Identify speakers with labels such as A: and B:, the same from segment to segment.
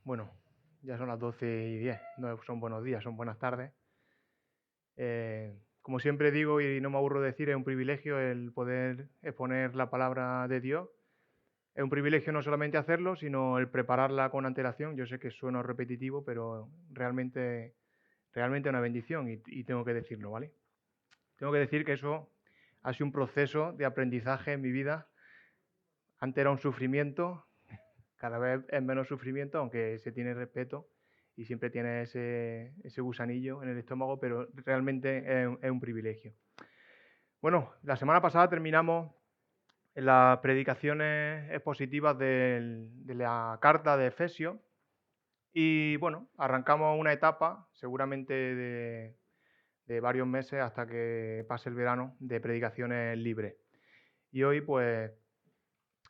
A: Bueno, ya son las 12:10, no son buenos días, son buenas tardes. Como siempre digo, y no me aburro de decir, es un privilegio el poder exponer la palabra de Dios. Es un privilegio no solamente hacerlo, sino el prepararla con antelación. Yo sé que suena repetitivo, pero realmente es una bendición y tengo que decirlo, ¿vale? Tengo que decir que eso ha sido un proceso de aprendizaje en mi vida. Antes era un sufrimiento, cada vez es menos sufrimiento, aunque se tiene respeto y siempre tiene ese gusanillo en el estómago, pero realmente es un privilegio. Bueno, la semana pasada terminamos en las predicaciones expositivas de la carta de Efesios y bueno, arrancamos una etapa seguramente de varios meses hasta que pase el verano de predicaciones libres. Y hoy pues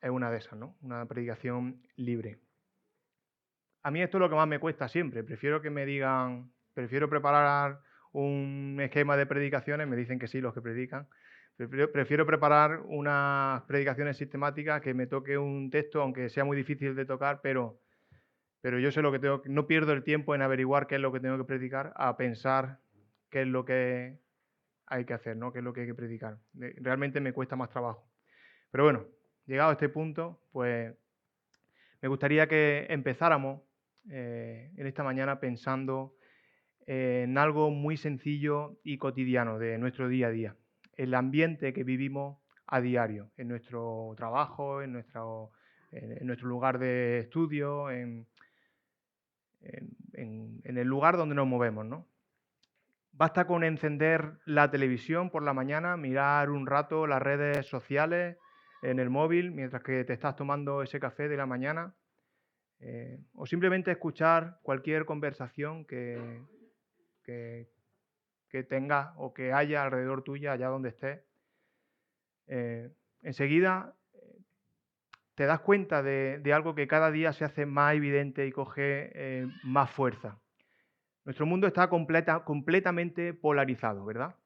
A: es una de esas, ¿no? Una predicación libre. A mí esto es lo que más me cuesta siempre. Prefiero que me digan, prefiero preparar un esquema de predicaciones, me dicen que sí los que predican. Prefiero preparar unas predicaciones sistemáticas, que me toque un texto, aunque sea muy difícil de tocar, pero yo sé lo que tengo, no pierdo el tiempo en averiguar qué es lo que tengo que predicar, a pensar qué es lo que hay que hacer, ¿no? Qué es lo que hay que predicar. Realmente me cuesta más trabajo. Pero bueno, llegado a este punto, pues me gustaría que empezáramos en esta mañana pensando en algo muy sencillo y cotidiano de nuestro día a día, el ambiente que vivimos a diario, en nuestro trabajo, en nuestro lugar de estudio, en el lugar donde nos movemos, ¿no? Basta con encender la televisión por la mañana, mirar un rato las redes sociales en el móvil mientras que te estás tomando ese café de la mañana, o simplemente escuchar cualquier conversación que, que tengas o que haya alrededor tuya, allá donde estés. Enseguida te das cuenta de algo que cada día se hace más evidente y coge más fuerza. Nuestro mundo está completamente polarizado, ¿verdad?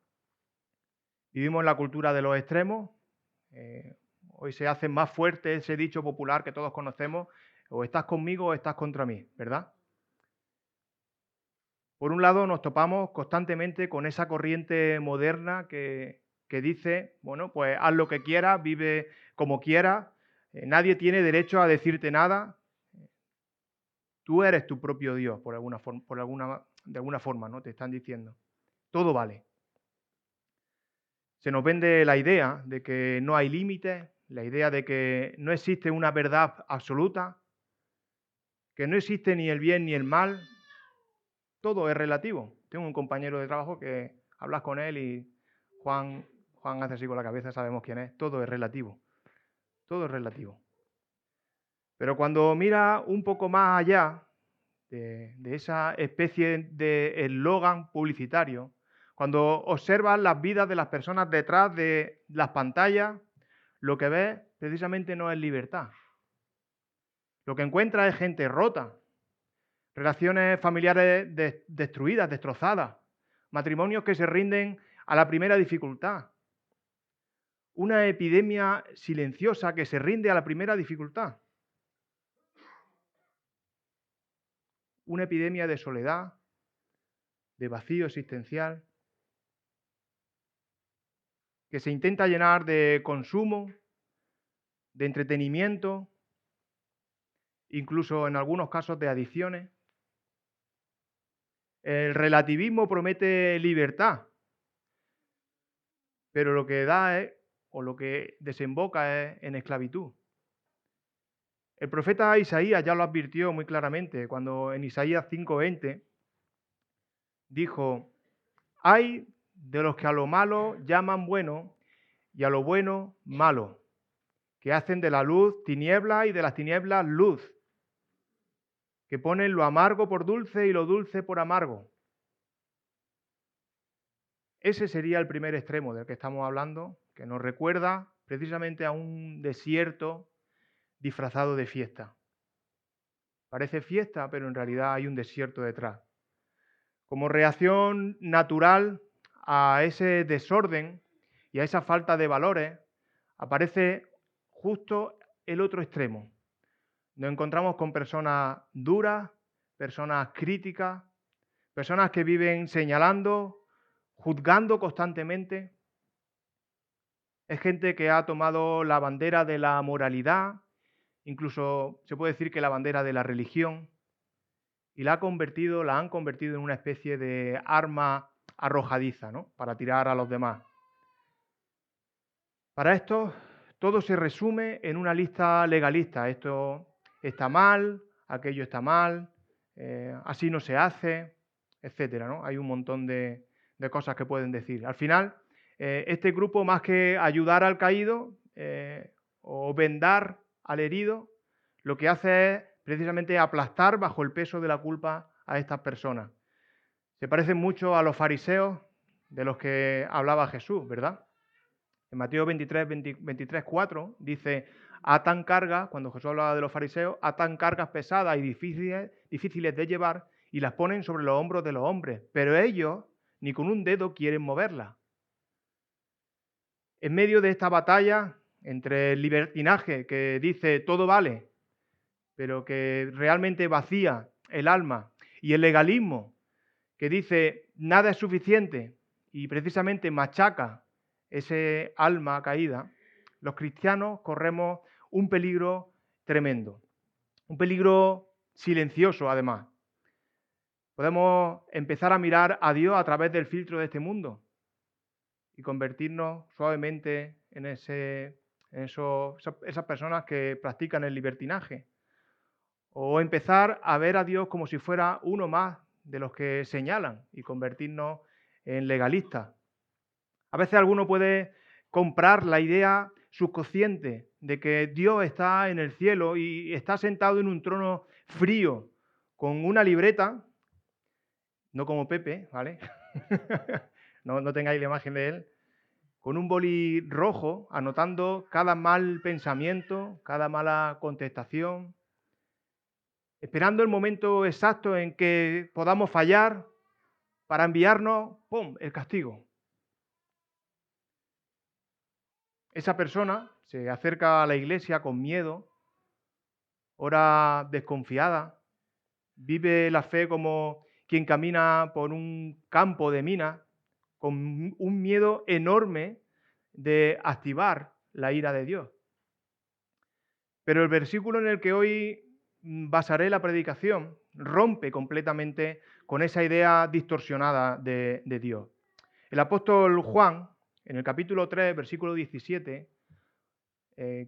A: Vivimos en la cultura de los extremos. Hoy se hace más fuerte ese dicho popular que todos conocemos: o estás conmigo o estás contra mí, ¿verdad? Por un lado, nos topamos constantemente con esa corriente moderna que dice, bueno, pues haz lo que quieras, vive como quieras, nadie tiene derecho a decirte nada, tú eres tu propio Dios, de alguna forma, ¿no? Te están diciendo, todo vale. Se nos vende la idea de que no hay límites, la idea de que no existe una verdad absoluta, que no existe ni el bien ni el mal, todo es relativo. Tengo un compañero de trabajo que hablas con él y Juan hace así con la cabeza, sabemos quién es. Todo es relativo. Todo es relativo. Pero cuando mira un poco más allá de esa especie de eslogan publicitario, cuando observas las vidas de las personas detrás de las pantallas, lo que ves precisamente no es libertad. Lo que encuentras es gente rota, relaciones familiares destruidas, destrozadas, matrimonios que se rinden a la primera dificultad, una epidemia silenciosa que se rinde a la primera dificultad, una epidemia de soledad, de vacío existencial, que se intenta llenar de consumo, de entretenimiento, incluso en algunos casos de adicciones. El relativismo promete libertad, pero lo que da es, o lo que desemboca es en esclavitud. El profeta Isaías ya lo advirtió muy claramente cuando en Isaías 5:20 dijo: «Ay de los que a lo malo llaman bueno y a lo bueno malo, que hacen de la luz tiniebla y de las tinieblas luz, que ponen lo amargo por dulce y lo dulce por amargo». Ese sería el primer extremo del que estamos hablando, que nos recuerda precisamente a un desierto disfrazado de fiesta. Parece fiesta, pero en realidad hay un desierto detrás. Como reacción natural a ese desorden y a esa falta de valores, aparece justo el otro extremo. Nos encontramos con personas duras, personas críticas, personas que viven señalando, juzgando constantemente. Es gente que ha tomado la bandera de la moralidad, incluso se puede decir que la bandera de la religión, y la han convertido en una especie de arma arrojadiza, ¿no? Para tirar a los demás. Para esto, todo se resume en una lista legalista. Esto está mal, aquello está mal, así no se hace, etcétera, ¿no? Hay un montón de cosas que pueden decir. Al final, este grupo, más que ayudar al caído o vendar al herido, lo que hace es precisamente aplastar bajo el peso de la culpa a estas personas. Se parecen mucho a los fariseos de los que hablaba Jesús, ¿verdad? En Mateo 23, 4 dice, atan cargas, cuando Jesús hablaba de los fariseos, atan cargas pesadas y difíciles de llevar y las ponen sobre los hombros de los hombres, pero ellos ni con un dedo quieren moverlas. En medio de esta batalla entre el libertinaje que dice todo vale, pero que realmente vacía el alma, y el legalismo que dice nada es suficiente y precisamente machaca ese alma caída, los cristianos corremos un peligro tremendo, un peligro silencioso además. Podemos empezar a mirar a Dios a través del filtro de este mundo y convertirnos suavemente en esas personas que practican el libertinaje. O empezar a ver a Dios como si fuera uno más de los que señalan y convertirnos en legalistas. A veces alguno puede comprar la idea subconsciente de que Dios está en el cielo y está sentado en un trono frío con una libreta, no como Pepe, ¿vale? no tengáis la imagen de él, con un boli rojo anotando cada mal pensamiento, cada mala contestación, esperando el momento exacto en que podamos fallar para enviarnos, ¡pum!, el castigo. Esa persona se acerca a la iglesia con miedo, ora desconfiada, vive la fe como quien camina por un campo de minas, con un miedo enorme de activar la ira de Dios. Pero el versículo en el que hoy basaré la predicación rompe completamente con esa idea distorsionada de Dios. El apóstol Juan, en el capítulo 3, versículo 17,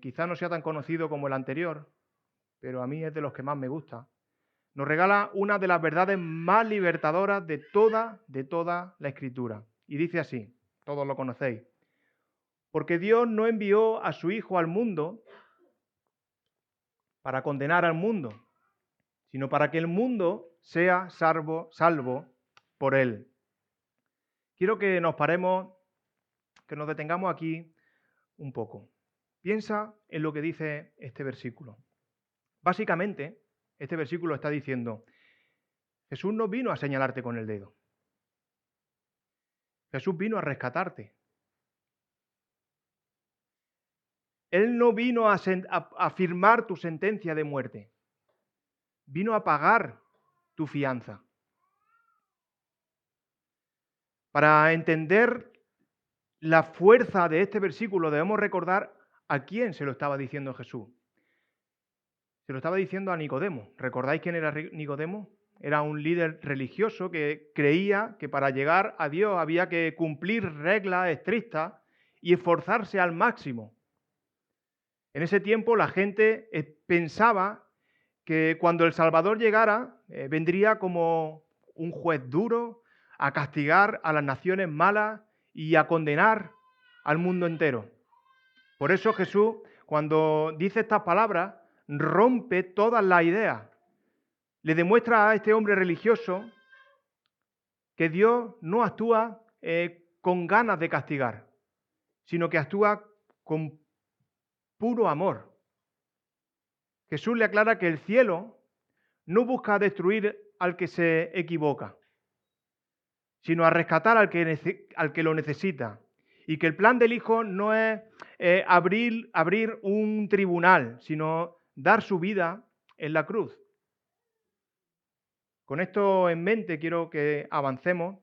A: quizá no sea tan conocido como el anterior, pero a mí es de los que más me gusta, nos regala una de las verdades más libertadoras de toda la Escritura. Y dice así, todos lo conocéis, porque Dios no envió a su Hijo al mundo para condenar al mundo, sino para que el mundo sea salvo por él. Quiero que nos paremos, que nos detengamos aquí un poco. Piensa en lo que dice este versículo. Básicamente, este versículo está diciendo, Jesús no vino a señalarte con el dedo. Jesús vino a rescatarte. Él no vino a firmar tu sentencia de muerte. Vino a pagar tu fianza. Para entender la fuerza de este versículo debemos recordar a quién se lo estaba diciendo Jesús. Se lo estaba diciendo a Nicodemo. ¿Recordáis quién era Nicodemo? Era un líder religioso que creía que para llegar a Dios había que cumplir reglas estrictas y esforzarse al máximo. En ese tiempo la gente pensaba que cuando el Salvador llegara, vendría como un juez duro a castigar a las naciones malas y a condenar al mundo entero. Por eso Jesús, cuando dice estas palabras, rompe todas las ideas. Le demuestra a este hombre religioso que Dios no actúa con ganas de castigar, sino que actúa con puro amor. Jesús le aclara que el cielo no busca destruir al que se equivoca, sino a rescatar al que lo necesita. Y que el plan del Hijo no es abrir un tribunal, sino dar su vida en la cruz. Con esto en mente quiero que avancemos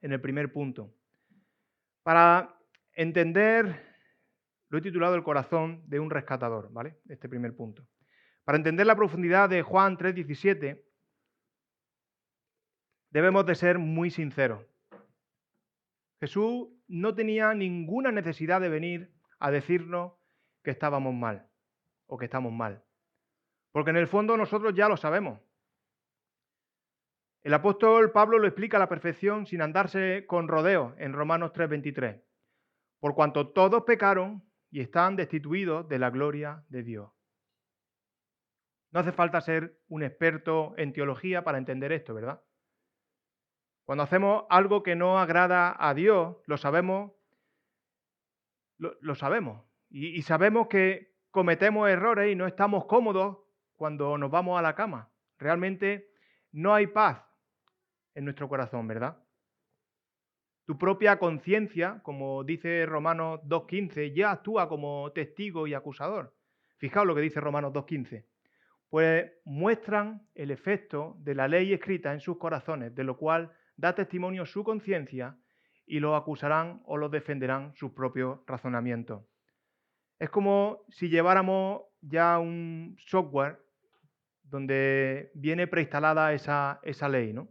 A: en el primer punto. Para entender, lo he titulado El corazón de un rescatador, ¿vale? Este primer punto. Para entender la profundidad de Juan 3:17, debemos de ser muy sinceros. Jesús no tenía ninguna necesidad de venir a decirnos que estábamos mal o que estamos mal, porque en el fondo nosotros ya lo sabemos. El apóstol Pablo lo explica a la perfección sin andarse con rodeos en Romanos 3:23. Por cuanto todos pecaron y están destituidos de la gloria de Dios. No hace falta ser un experto en teología para entender esto, ¿verdad? Cuando hacemos algo que no agrada a Dios, lo sabemos, lo sabemos. Y sabemos que cometemos errores y no estamos cómodos cuando nos vamos a la cama. Realmente no hay paz en nuestro corazón, ¿verdad? Tu propia conciencia, como dice Romanos 2:15, ya actúa como testigo y acusador. Fijaos lo que dice Romanos 2:15. Pues muestran el efecto de la ley escrita en sus corazones, de lo cual da testimonio su conciencia y los acusarán o los defenderán sus propios razonamientos. Es como si lleváramos ya un software donde viene preinstalada esa ley, ¿no?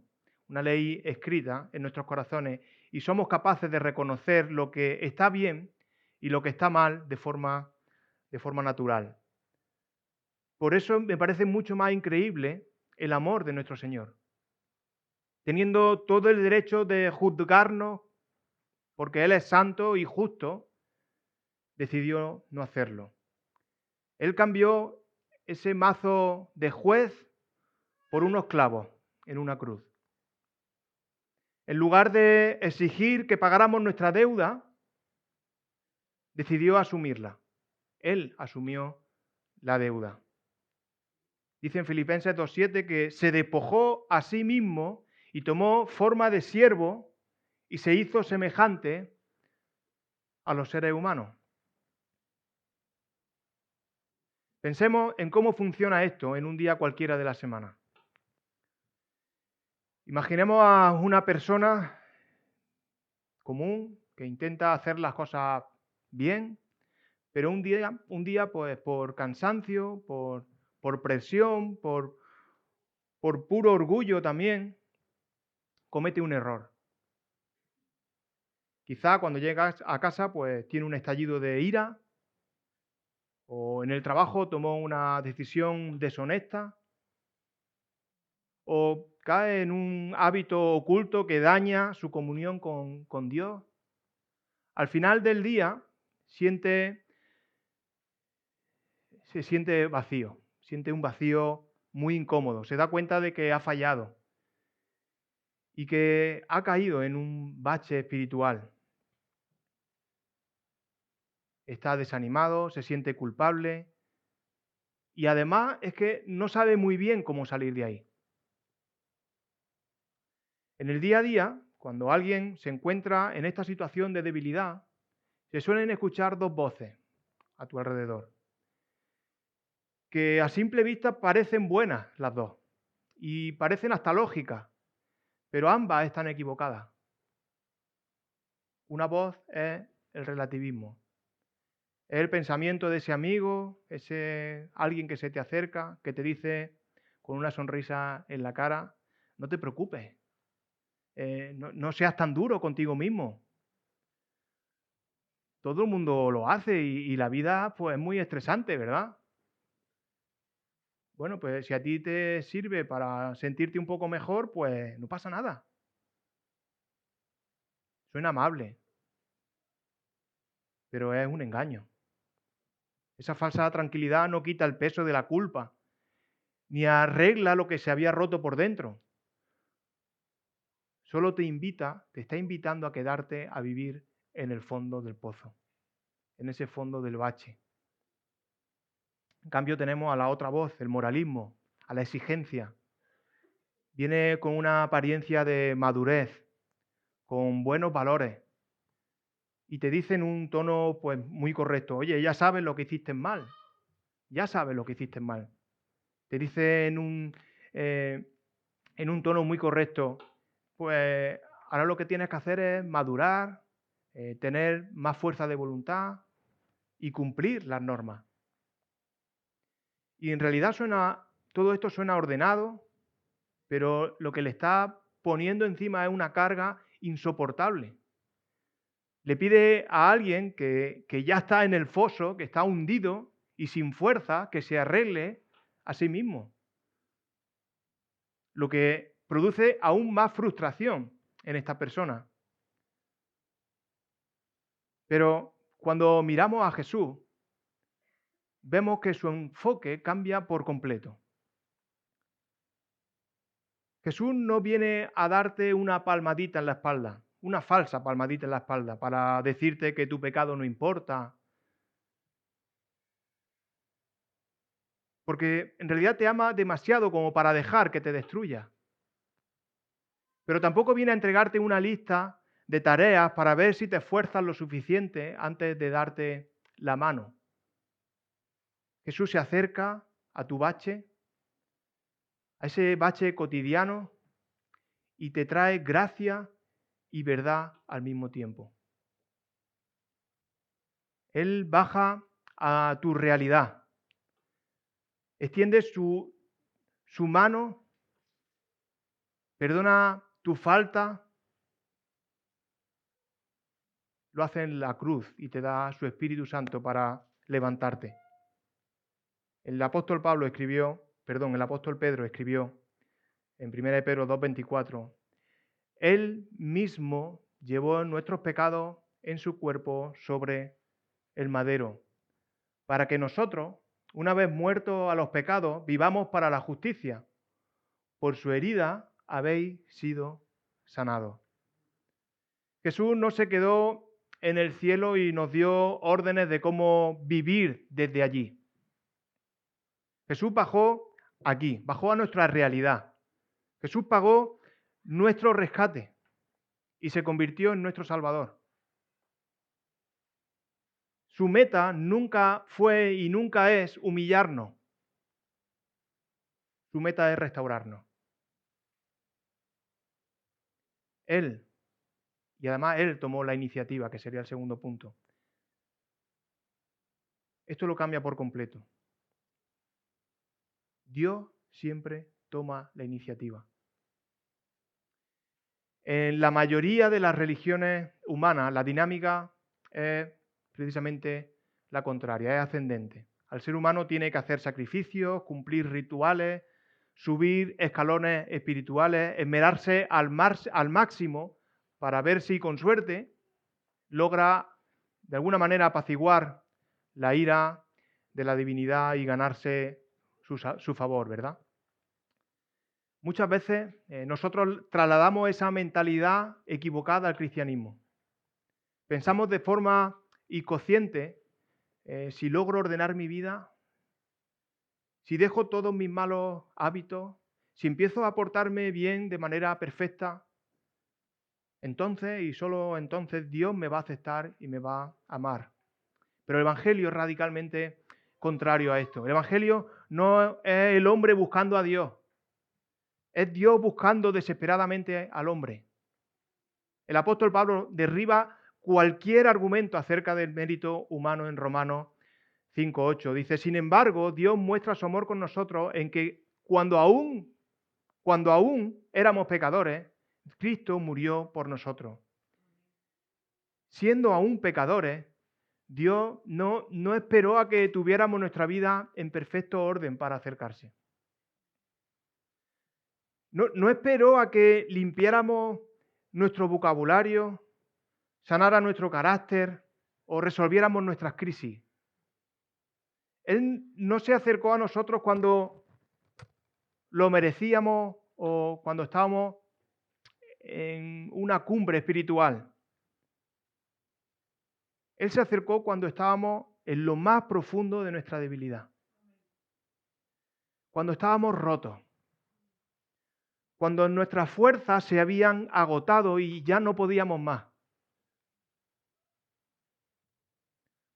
A: Una ley escrita en nuestros corazones y somos capaces de reconocer lo que está bien y lo que está mal de forma natural. Por eso me parece mucho más increíble el amor de nuestro Señor, teniendo todo el derecho de juzgarnos porque Él es santo y justo, decidió no hacerlo. Él cambió ese mazo de juez por unos clavos en una cruz. En lugar de exigir que pagáramos nuestra deuda, decidió asumirla. Él asumió la deuda. Dice en Filipenses 2:7 que se despojó a sí mismo y tomó forma de siervo y se hizo semejante a los seres humanos. Pensemos en cómo funciona esto en un día cualquiera de la semana. Imaginemos a una persona común que intenta hacer las cosas bien, pero un día pues por cansancio, por presión, por puro orgullo también, comete un error. Quizá cuando llegas a casa pues tiene un estallido de ira o en el trabajo tomó una decisión deshonesta o cae en un hábito oculto que daña su comunión con Dios. Al final del día se siente vacío, siente un vacío muy incómodo, se da cuenta de que ha fallado y que ha caído en un bache espiritual. Está desanimado, se siente culpable y además es que no sabe muy bien cómo salir de ahí. En el día a día, cuando alguien se encuentra en esta situación de debilidad, se suelen escuchar dos voces a tu alrededor, que a simple vista parecen buenas las dos y parecen hasta lógicas, pero ambas están equivocadas. Una voz es el relativismo, es el pensamiento de ese amigo, ese alguien que se te acerca, que te dice con una sonrisa en la cara, no te preocupes, no seas tan duro contigo mismo. Todo el mundo lo hace y la vida pues, es muy estresante, ¿verdad? Bueno, pues si a ti te sirve para sentirte un poco mejor, pues no pasa nada. Suena amable, pero es un engaño. Esa falsa tranquilidad no quita el peso de la culpa, ni arregla lo que se había roto por dentro. Solo te está invitando a quedarte a vivir en el fondo del pozo, en ese fondo del bache. En cambio tenemos a la otra voz, el moralismo, a la exigencia. Viene con una apariencia de madurez, con buenos valores, y te dice en un tono pues muy correcto, oye, ya sabes lo que hiciste mal, ya sabes lo que hiciste mal. Te dice en un tono muy correcto, pues ahora lo que tienes que hacer es madurar, tener más fuerza de voluntad y cumplir las normas. Y en realidad todo esto suena ordenado, pero lo que le está poniendo encima es una carga insoportable. Le pide a alguien que ya está en el foso, que está hundido y sin fuerza, que se arregle a sí mismo. Lo que produce aún más frustración en esta persona. Pero cuando miramos a Jesús, vemos que su enfoque cambia por completo. Jesús no viene a darte una palmadita en la espalda, una falsa palmadita en la espalda, para decirte que tu pecado no importa. Porque en realidad te ama demasiado como para dejar que te destruya. Pero tampoco viene a entregarte una lista de tareas para ver si te esfuerzas lo suficiente antes de darte la mano. Jesús se acerca a tu bache, a ese bache cotidiano, y te trae gracia y verdad al mismo tiempo. Él baja a tu realidad, extiende su mano, perdona tu falta, lo hace en la cruz y te da su Espíritu Santo para levantarte. El apóstol Pedro escribió en 1 Pedro 2:24, Él mismo llevó nuestros pecados en su cuerpo sobre el madero, para que nosotros, una vez muertos a los pecados, vivamos para la justicia. Por su herida habéis sido sanados. Jesús no se quedó en el cielo y nos dio órdenes de cómo vivir desde allí. Jesús bajó aquí, bajó a nuestra realidad. Jesús pagó nuestro rescate y se convirtió en nuestro Salvador. Su meta nunca fue y nunca es humillarnos. Su meta es restaurarnos. Él, y además Él tomó la iniciativa, que sería el segundo punto. Esto lo cambia por completo. Dios siempre toma la iniciativa. En la mayoría de las religiones humanas, la dinámica es precisamente la contraria, es ascendente. El ser humano tiene que hacer sacrificios, cumplir rituales, subir escalones espirituales, esmerarse al máximo para ver si con suerte logra de alguna manera apaciguar la ira de la divinidad y ganarse su favor, ¿verdad? Muchas veces nosotros trasladamos esa mentalidad equivocada al cristianismo. Pensamos de forma inconsciente, si logro ordenar mi vida, si dejo todos mis malos hábitos, si empiezo a portarme bien de manera perfecta, entonces y solo entonces Dios me va a aceptar y me va a amar. Pero el Evangelio es radicalmente contrario a esto. El Evangelio no es el hombre buscando a Dios. Es Dios buscando desesperadamente al hombre. El apóstol Pablo derriba cualquier argumento acerca del mérito humano en Romanos 5:8. Dice, sin embargo, Dios muestra su amor con nosotros en que cuando aún éramos pecadores, Cristo murió por nosotros. Siendo aún pecadores, Dios no esperó a que tuviéramos nuestra vida en perfecto orden para acercarse. No esperó a que limpiáramos nuestro vocabulario, sanara nuestro carácter o resolviéramos nuestras crisis. Él no se acercó a nosotros cuando lo merecíamos o cuando estábamos en una cumbre espiritual. Él se acercó cuando estábamos en lo más profundo de nuestra debilidad. Cuando estábamos rotos. Cuando nuestras fuerzas se habían agotado y ya no podíamos más.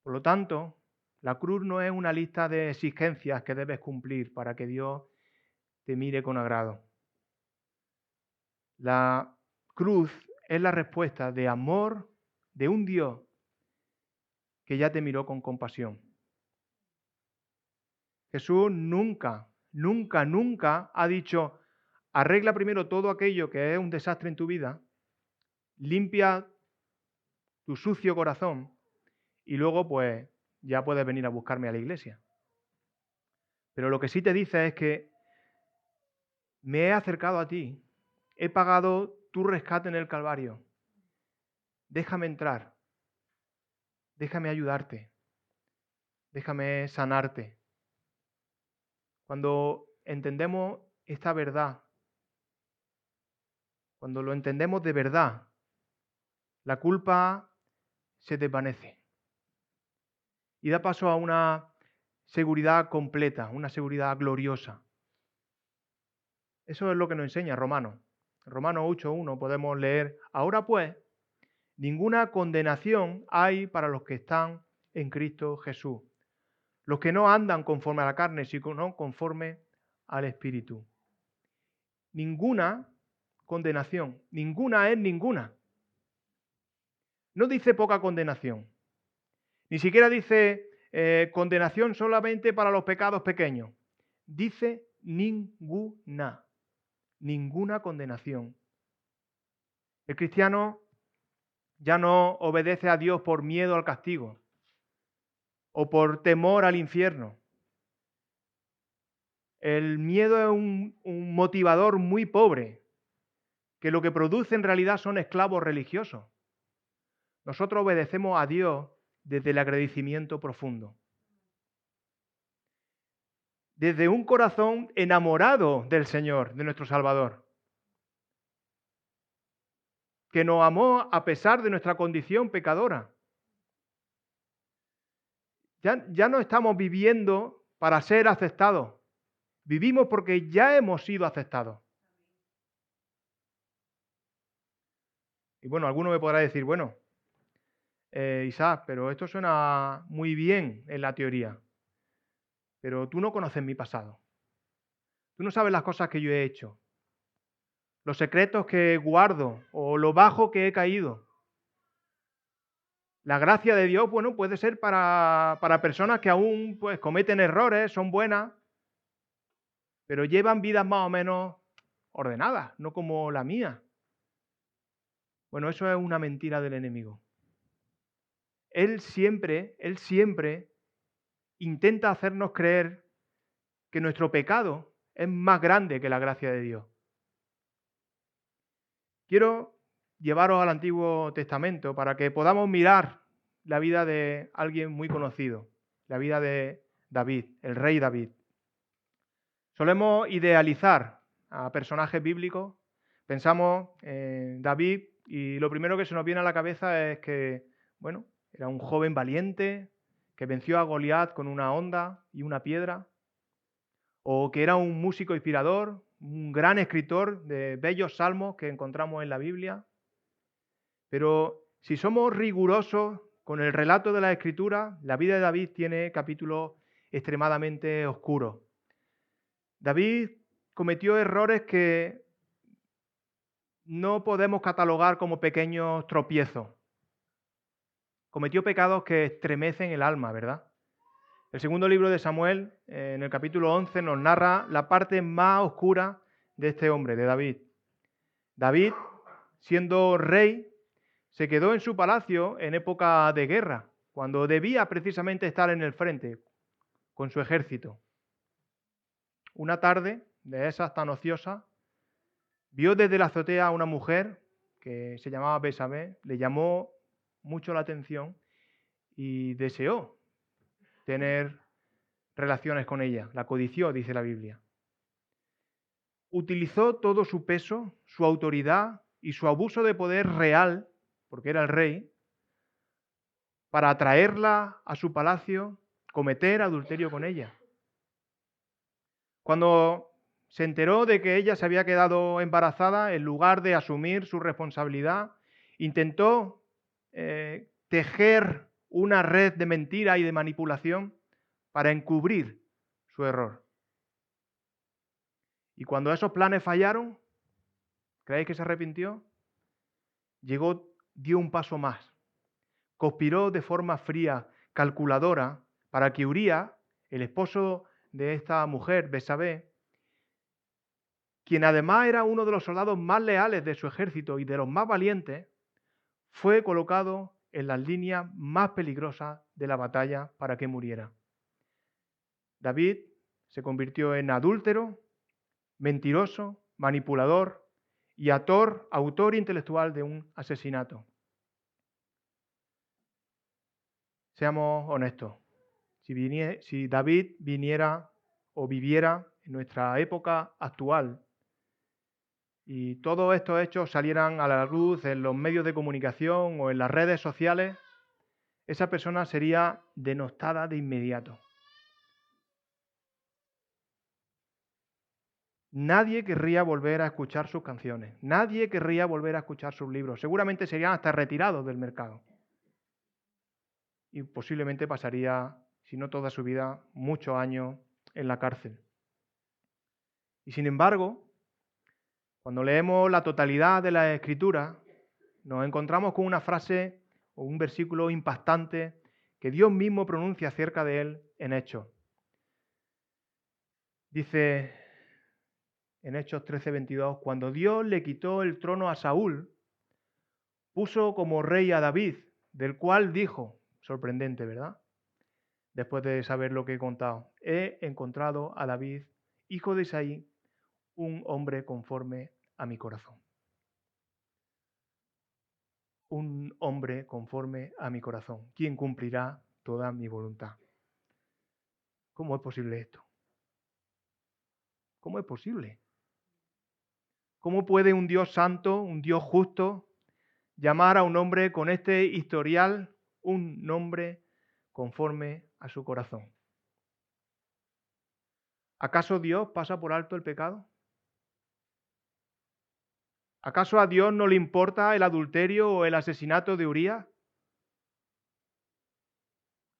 A: Por lo tanto, la cruz no es una lista de exigencias que debes cumplir para que Dios te mire con agrado. La cruz es la respuesta de amor de un Dios que ya te miró con compasión. Jesús nunca, nunca, nunca ha dicho, arregla primero todo aquello que es un desastre en tu vida, limpia tu sucio corazón y luego pues ya puedes venir a buscarme a la iglesia. Pero lo que sí te dice es que me he acercado a ti, he pagado tu rescate en el Calvario. Déjame entrar, déjame ayudarte, déjame sanarte. Cuando entendemos esta verdad, cuando lo entendemos de verdad, la culpa se desvanece y da paso a una seguridad completa, una seguridad gloriosa. Eso es lo que nos enseña Romanos. En Romanos 8:1 podemos leer, ahora pues, ninguna condenación hay para los que están en Cristo Jesús, los que no andan conforme a la carne, sino conforme al Espíritu. Ninguna condenación, ninguna es ninguna. No dice poca condenación, ni siquiera dice condenación solamente para los pecados pequeños. Dice ninguna, ninguna condenación. El cristiano ya no obedece a Dios por miedo al castigo o por temor al infierno. El miedo es un motivador muy pobre, que lo que produce en realidad son esclavos religiosos. Nosotros obedecemos a Dios desde el agradecimiento profundo. Desde un corazón enamorado del Señor, de nuestro Salvador, que nos amó a pesar de nuestra condición pecadora. Ya no estamos viviendo para ser aceptados. Vivimos porque ya hemos sido aceptados. Y bueno, alguno me podrá decir, bueno, Isaac, pero esto suena muy bien en la teoría, pero tú no conoces mi pasado. Tú no sabes las cosas que yo he hecho, los secretos que guardo o lo bajo que he caído. La gracia de Dios, bueno, puede ser para personas que aún pues, cometen errores, son buenas, pero llevan vidas más o menos ordenadas, no como la mía. Bueno, eso es una mentira del enemigo. Él siempre intenta hacernos creer que nuestro pecado es más grande que la gracia de Dios. Quiero llevaros al Antiguo Testamento para que podamos mirar la vida de alguien muy conocido, la vida de David, el rey David. Solemos idealizar a personajes bíblicos, pensamos en David y lo primero que se nos viene a la cabeza es que, bueno, era un joven valiente que venció a Goliat con una honda y una piedra, o que era un músico inspirador, un gran escritor de bellos salmos que encontramos en la Biblia. Pero si somos rigurosos con el relato de la Escritura, la vida de David tiene capítulos extremadamente oscuros. David cometió errores que no podemos catalogar como pequeños tropiezos. Cometió pecados que estremecen el alma, ¿verdad? El segundo libro de Samuel, en el capítulo 11, nos narra la parte más oscura de este hombre, de David. David, siendo rey, se quedó en su palacio en época de guerra, cuando debía precisamente estar en el frente con su ejército. Una tarde de esas tan ociosas, vio desde la azotea a una mujer que se llamaba Betsabé, le llamó mucho la atención y deseó tener relaciones con ella, la codició, dice la Biblia. Utilizó todo su peso, su autoridad y su abuso de poder real, porque era el rey, para atraerla a su palacio, cometer adulterio con ella. Cuando se enteró de que ella se había quedado embarazada, en lugar de asumir su responsabilidad, intentó tejer una red de mentira y de manipulación para encubrir su error. Y cuando esos planes fallaron, ¿Creéis que se arrepintió? Dio un paso más. Conspiró de forma fría, calculadora, para que Urías, el esposo de esta mujer, Betsabé, quien además era uno de los soldados más leales de su ejército y de los más valientes, fue colocado en las líneas más peligrosas de la batalla para que muriera. David se convirtió en adúltero, mentiroso, manipulador y autor intelectual de un asesinato. Seamos honestos. Si David viniera o viviera en nuestra época actual y todos estos hechos salieran a la luz en los medios de comunicación o en las redes sociales, esa persona sería denostada de inmediato. Nadie querría volver a escuchar sus canciones, nadie querría volver a escuchar sus libros, seguramente serían hasta retirados del mercado. Y posiblemente pasaría, si no toda su vida, muchos años en la cárcel. Y sin embargo, cuando leemos la totalidad de la Escritura, nos encontramos con una frase o un versículo impactante que Dios mismo pronuncia acerca de él en Hechos. Dice en Hechos 13:22, cuando Dios le quitó el trono a Saúl, puso como rey a David, del cual dijo, sorprendente, ¿verdad? Después de saber lo que he contado, he encontrado a David, hijo de Isaí, un hombre conforme a mi corazón. Un hombre conforme a mi corazón, quien cumplirá toda mi voluntad. ¿Cómo es posible esto? ¿Cómo es posible? ¿Cómo puede un Dios santo, un Dios justo, llamar a un hombre con este historial un nombre conforme a su corazón? ¿Acaso Dios pasa por alto el pecado? ¿Acaso a Dios no le importa el adulterio o el asesinato de Urías?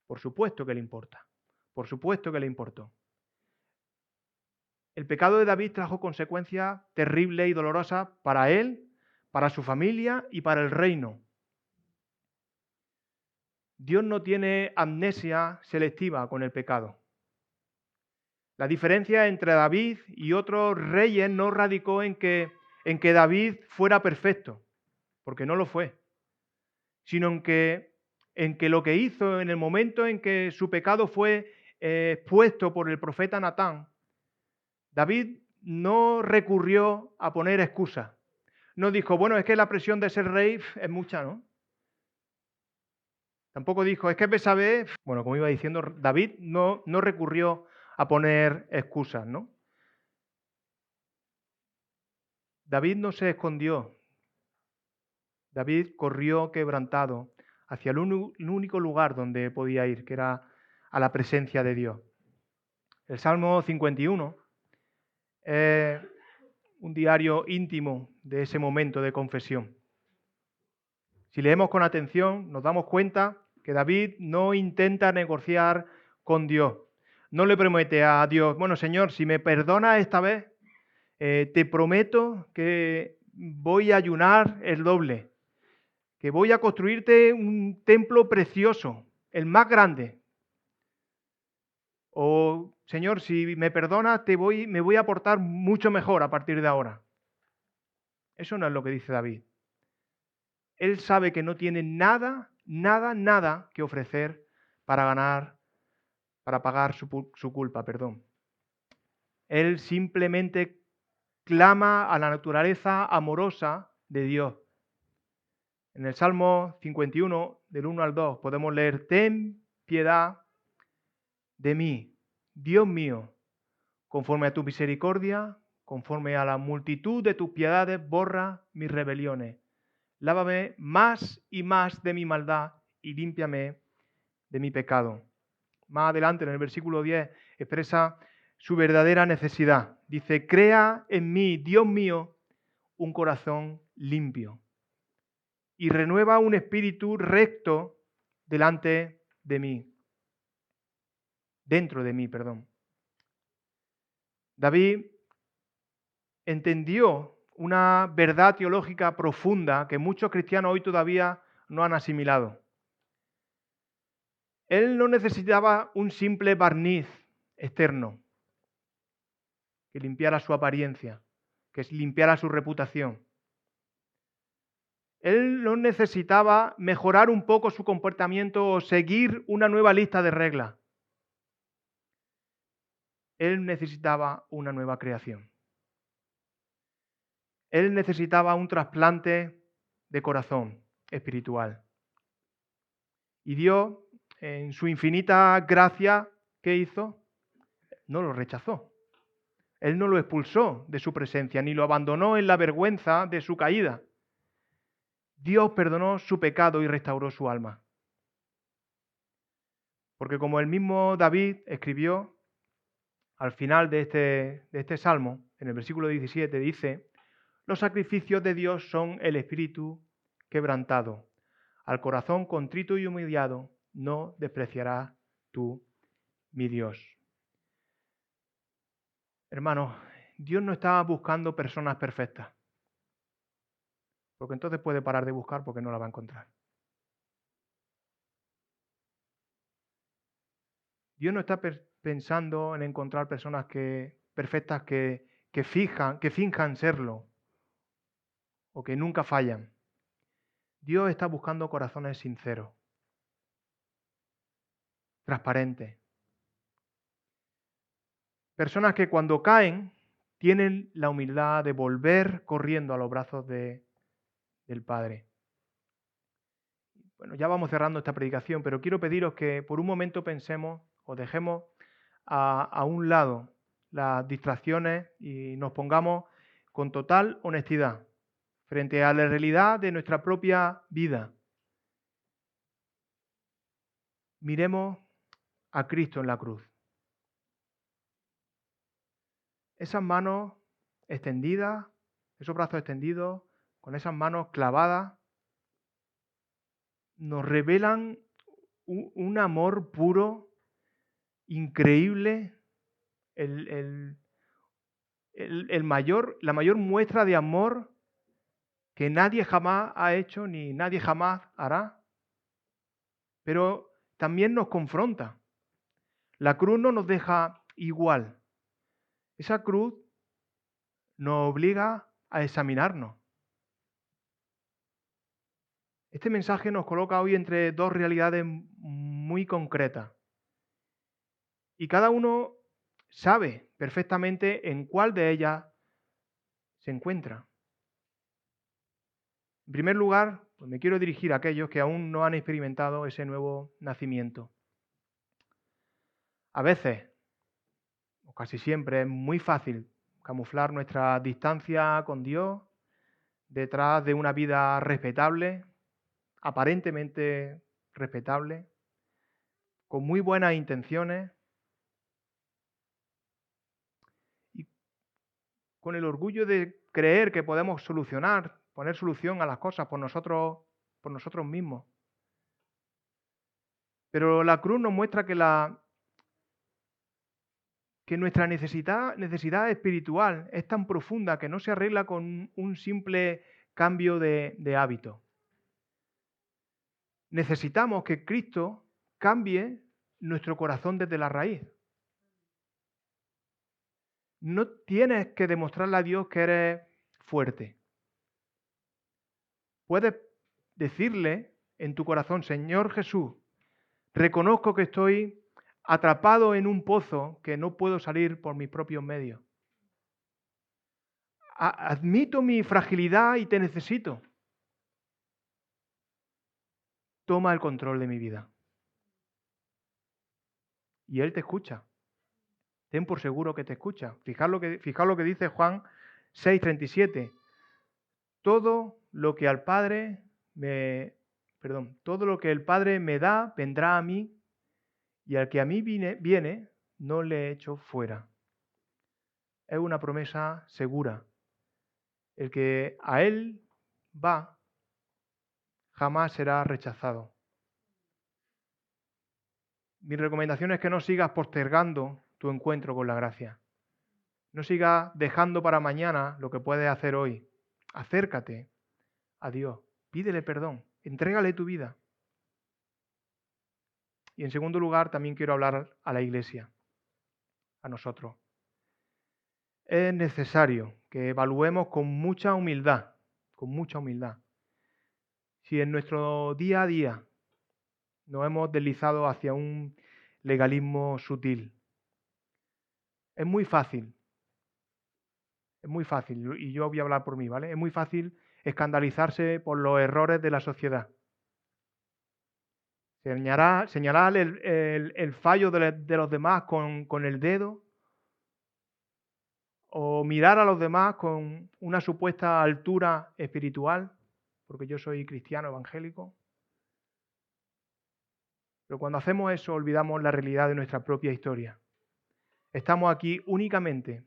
A: Por supuesto que le importa. Por supuesto que le importó. El pecado de David trajo consecuencias terribles y dolorosas para él, para su familia y para el reino. Dios no tiene amnesia selectiva con el pecado. La diferencia entre David y otros reyes no radicó en que David fuera perfecto, porque no lo fue, sino en que lo que hizo en el momento en que su pecado fue expuesto por el profeta Natán, David no recurrió a poner excusas. No dijo, bueno, es que la presión de ser rey es mucha, ¿no? Tampoco dijo, es que Betsabé, bueno, como iba diciendo, David no recurrió a poner excusas, ¿no? David no se escondió. David corrió quebrantado hacia el único lugar donde podía ir, que era a la presencia de Dios. El Salmo 51 es un diario íntimo de ese momento de confesión. Si leemos con atención, nos damos cuenta que David no intenta negociar con Dios. No le promete a Dios, bueno, Señor, si me perdonas esta vez, te prometo que voy a ayunar el doble, que voy a construirte un templo precioso, el más grande. O, Señor, si me perdonas, me voy a portar mucho mejor a partir de ahora. Eso no es lo que dice David. Él sabe que no tiene nada que ofrecer para pagar su culpa, perdón. Él simplemente clama a la naturaleza amorosa de Dios. En el Salmo 51, del 1 al 2, podemos leer, ten piedad de mí, Dios mío, conforme a tu misericordia, conforme a la multitud de tus piedades, borra mis rebeliones. Lávame más y más de mi maldad y límpiame de mi pecado. Más adelante, en el versículo 10, expresa su verdadera necesidad. Dice, crea en mí, Dios mío, un corazón limpio y renueva un espíritu recto delante de mí. Dentro de mí, perdón. David entendió una verdad teológica profunda que muchos cristianos hoy todavía no han asimilado. Él no necesitaba un simple barniz externo que limpiara su apariencia, que limpiara su reputación. Él no necesitaba mejorar un poco su comportamiento o seguir una nueva lista de reglas. Él necesitaba una nueva creación. Él necesitaba un trasplante de corazón espiritual. Y Dios, en su infinita gracia, ¿qué hizo? No lo rechazó. Él no lo expulsó de su presencia, ni lo abandonó en la vergüenza de su caída. Dios perdonó su pecado y restauró su alma. Porque como el mismo David escribió al final de este salmo, en el versículo 17, dice: los sacrificios de Dios son el espíritu quebrantado. Al corazón contrito y humillado no despreciarás tú, mi Dios. Hermanos, Dios no está buscando personas perfectas, porque entonces puede parar de buscar porque no la va a encontrar. Dios no está pensando en encontrar personas perfectas que finjan serlo o que nunca fallan. Dios está buscando corazones sinceros, transparentes. Personas que cuando caen tienen la humildad de volver corriendo a los brazos del Padre. Bueno, ya vamos cerrando esta predicación, pero quiero pediros que por un momento pensemos o dejemos a un lado las distracciones y nos pongamos con total honestidad frente a la realidad de nuestra propia vida. Miremos a Cristo en la cruz. Esas manos extendidas, esos brazos extendidos, con esas manos clavadas, nos revelan un amor puro, increíble, la mayor muestra de amor que nadie jamás ha hecho ni nadie jamás hará. Pero también nos confronta. La cruz no nos deja igual. Esa cruz nos obliga a examinarnos. Este mensaje nos coloca hoy entre dos realidades muy concretas. Y cada uno sabe perfectamente en cuál de ellas se encuentra. En primer lugar, pues me quiero dirigir a aquellos que aún no han experimentado ese nuevo nacimiento. A veces, o casi siempre, es muy fácil camuflar nuestra distancia con Dios detrás de una vida respetable, aparentemente respetable, con muy buenas intenciones y con el orgullo de creer que podemos poner solución a las cosas por nosotros mismos. Pero la cruz nos muestra que nuestra necesidad espiritual es tan profunda que no se arregla con un simple cambio de hábito. Necesitamos que Cristo cambie nuestro corazón desde la raíz. No tienes que demostrarle a Dios que eres fuerte. Puedes decirle en tu corazón: Señor Jesús, reconozco que estoy atrapado en un pozo que no puedo salir por mis propios medios. Admito mi fragilidad y te necesito. Toma el control de mi vida. Y Él te escucha. Ten por seguro que te escucha. Fijaos lo que dice Juan 6:37. Todo lo que el Padre me da vendrá a mí, y al que a mí viene no le echo fuera. Es una promesa segura. El que a Él va jamás será rechazado. Mi recomendación es que no sigas postergando tu encuentro con la gracia. No sigas dejando para mañana lo que puedes hacer hoy. Acércate a Dios, pídele perdón, entrégale tu vida. Y en segundo lugar, también quiero hablar a la Iglesia, a nosotros. Es necesario que evaluemos con mucha humildad, si en nuestro día a día nos hemos deslizado hacia un legalismo sutil. Es muy fácil, y yo voy a hablar por mí, ¿vale? Es muy fácil escandalizarse por los errores de la sociedad. Señalar el fallo de los demás con el dedo, o mirar a los demás con una supuesta altura espiritual, porque yo soy cristiano evangélico. Pero cuando hacemos eso, olvidamos la realidad de nuestra propia historia. Estamos aquí únicamente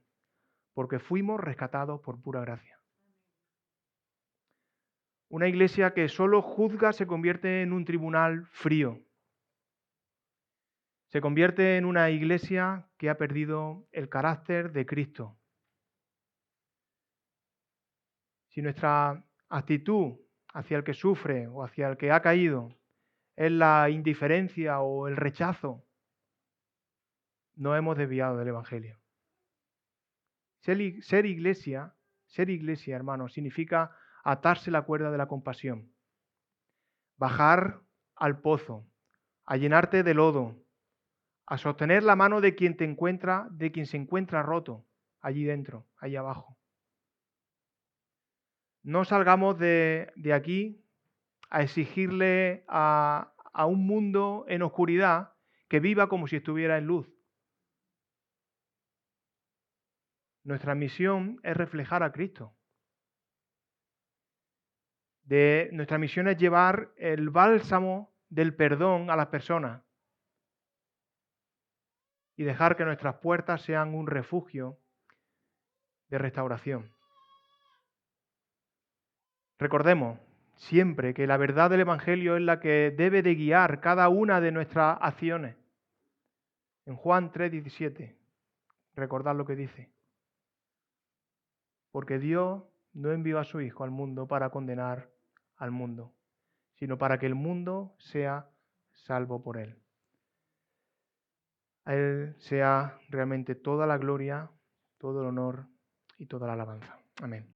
A: porque fuimos rescatados por pura gracia. Una iglesia que solo juzga se convierte en un tribunal frío. Se convierte en una iglesia que ha perdido el carácter de Cristo. Si nuestra actitud hacia el que sufre o hacia el que ha caído es la indiferencia o el rechazo, nos hemos desviado del Evangelio. Ser iglesia, hermano, significa atarse la cuerda de la compasión, bajar al pozo, a llenarte de lodo, a sostener la mano de quien se encuentra roto allí dentro, ahí abajo. No salgamos de aquí a exigirle a un mundo en oscuridad que viva como si estuviera en luz. Nuestra misión es reflejar a Cristo. Nuestra misión es llevar el bálsamo del perdón a las personas y dejar que nuestras puertas sean un refugio de restauración. Recordemos siempre que la verdad del Evangelio es la que debe de guiar cada una de nuestras acciones. En Juan 3:17, recordad lo que dice. Porque Dios no envió a su Hijo al mundo para condenar al mundo, sino para que el mundo sea salvo por él. A Él sea realmente toda la gloria, todo el honor y toda la alabanza. Amén.